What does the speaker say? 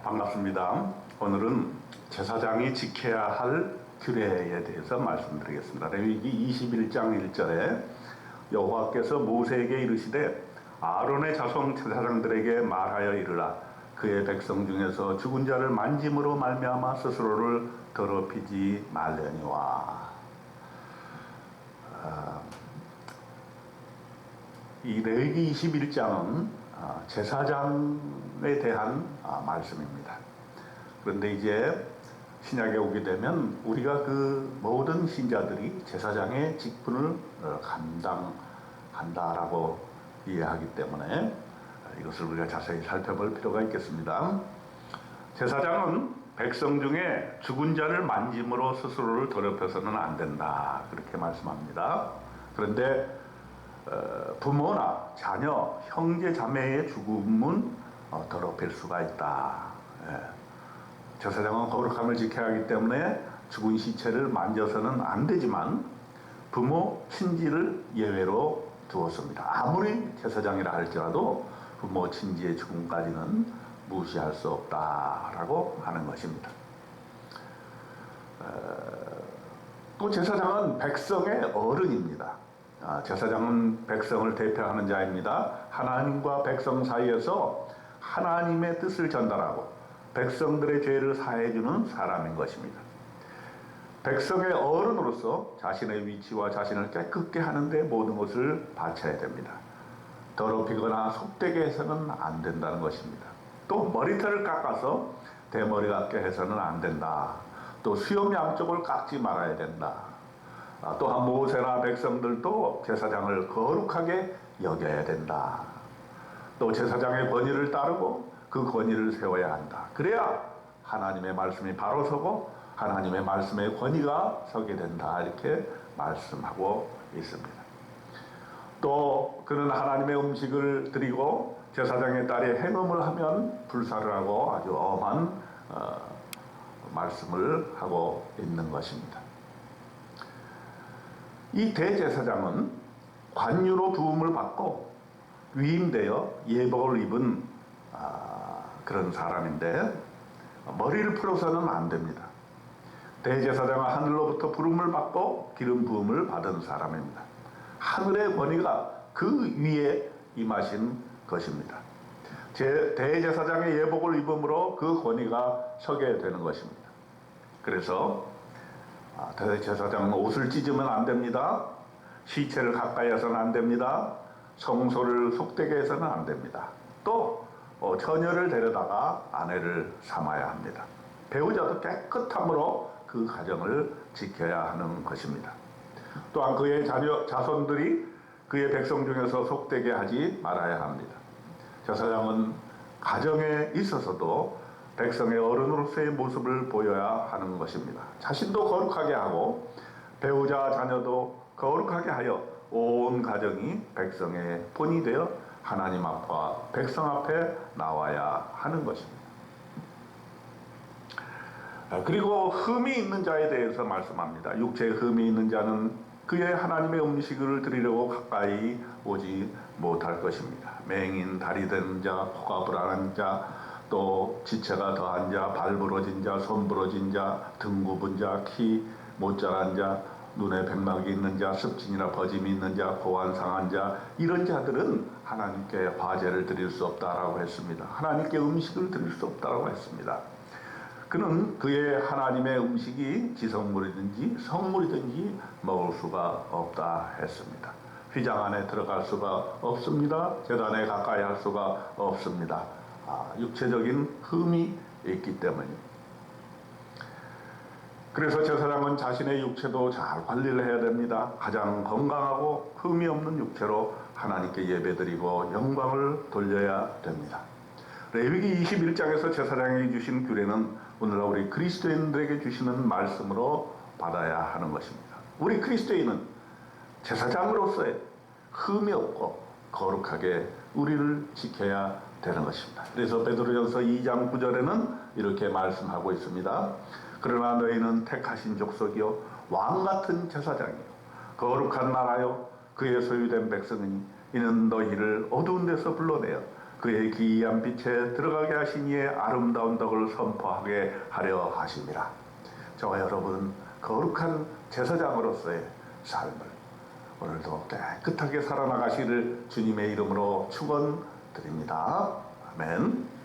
반갑습니다. 오늘은 제사장이 지켜야 할 규례에 대해서 말씀드리겠습니다. 레위기 21장 1절에 여호와께서 모세에게 이르시되 아론의 자손 제사장들에게 말하여 이르라. 그의 백성 중에서 죽은 자를 만짐으로 말미암아 스스로를 더럽히지 말려니와. 이 레위기 21장은 제사장에 대한 말씀입니다. 그런데 이제 신약에 오게 되면 우리가 그 모든 신자들이 제사장의 직분을 감당한다라고 이해하기 때문에 이것을 우리가 자세히 살펴볼 필요가 있겠습니다. 제사장은 백성 중에 죽은 자를 만짐으로 스스로를 더럽혀서는 안 된다, 그렇게 말씀합니다. 그런데 부모나 자녀, 형제, 자매의 죽음은 더럽힐 수가 있다. 제사장은 거룩함을 지켜야 하기 때문에 죽은 시체를 만져서는 안 되지만 부모, 친지를 예외로 두었습니다. 아무리 제사장이라 할지라도 부모, 친지의 죽음까지는 무시할 수 없다라고 하는 것입니다. 또 제사장은 백성의 어른입니다. 제사장은 백성을 대표하는 자입니다. 하나님과 백성 사이에서 하나님의 뜻을 전달하고 백성들의 죄를 사해주는 사람인 것입니다. 백성의 어른으로서 자신의 위치와 자신을 깨끗게 하는데 모든 것을 바쳐야 됩니다. 더럽히거나 속되게 해서는 안 된다는 것입니다. 또 머리털을 깎아서 대머리 같게 해서는 안 된다. 또 수염 양쪽을 깎지 말아야 된다. 또한 모세나 백성들도 제사장을 거룩하게 여겨야 된다. 또 제사장의 권위를 따르고 그 권위를 세워야 한다. 그래야 하나님의 말씀이 바로 서고 하나님의 말씀의 권위가 서게 된다, 이렇게 말씀하고 있습니다. 또 그는 하나님의 음식을 드리고 제사장의 딸이 행음을 하면 불사를 하고 아주 엄한 말씀을 하고 있는 것입니다. 이 대제사장은 관유로 부음을 받고 위임되어 예복을 입은 그런 사람인데 머리를 풀어서는 안 됩니다. 대제사장은 하늘로부터 부름을 받고 기름 부음을 받은 사람입니다. 하늘의 권위가 그 위에 임하신 것입니다. 대제사장의 예복을 입음으로 그 권위가 서게 되는 것입니다. 그래서 대제사장은 옷을 찢으면 안 됩니다. 시체를 가까이 해서는 안 됩니다. 성소를 속되게 해서는 안 됩니다. 또 처녀를 데려다가 아내를 삼아야 합니다. 배우자도 깨끗함으로 그 가정을 지켜야 하는 것입니다. 또한 그의 자손들이 그의 백성 중에서 속되게 하지 말아야 합니다. 제사장은 가정에 있어서도 백성의 어른으로서의 모습을 보여야 하는 것입니다. 자신도 거룩하게 하고 배우자, 자녀도 거룩하게 하여 온 가정이 백성의 본이 되어 하나님 앞과 백성 앞에 나와야 하는 것입니다. 그리고 흠이 있는 자에 대해서 말씀합니다. 육체에 흠이 있는 자는 그의 하나님의 음식을 드리려고 가까이 오지 못할 것입니다. 맹인, 다리 된 자, 코가 불안한 자, 또 지체가 더한 자, 발 부러진 자, 손 부러진 자, 등 굽은 자, 키 못 자란 자, 눈에 백막이 있는 자, 습진이나 버짐이 있는 자, 고환 상한 자, 이런 자들은 하나님께 화제를 드릴 수 없다라고 했습니다. 하나님께 음식을 드릴 수 없다라고 했습니다. 그는 그의 하나님의 음식이 지성물이든지 성물이든지 먹을 수가 없다 했습니다. 휘장 안에 들어갈 수가 없습니다. 제단에 가까이 할 수가 없습니다. 육체적인 흠이 있기 때문입니다. 그래서 제사장은 자신의 육체도 잘 관리를 해야 됩니다. 가장 건강하고 흠이 없는 육체로 하나님께 예배드리고 영광을 돌려야 됩니다. 레위기 21장에서 제사장에게 주신 규례는 오늘날 우리 그리스도인들에게 주시는 말씀으로 받아야 하는 것입니다. 우리 그리스도인은 제사장으로서의 흠이 없고 거룩하게 우리를 지켜야 되는 것입니다. 그래서 베드로전서 2장 9절에는 이렇게 말씀하고 있습니다. 그러나 너희는 택하신 족속이요 왕같은 제사장이요 거룩한 나라요 그의 소유된 백성이니 이는 너희를 어두운 데서 불러내어 그의 기이한 빛에 들어가게 하신 이의 아름다운 덕을 선포하게 하려 하심이라. 저와 여러분 거룩한 제사장으로서의 삶을 오늘도 깨끗하게 살아나가시를 주님의 이름으로 축원드립니다. 아멘.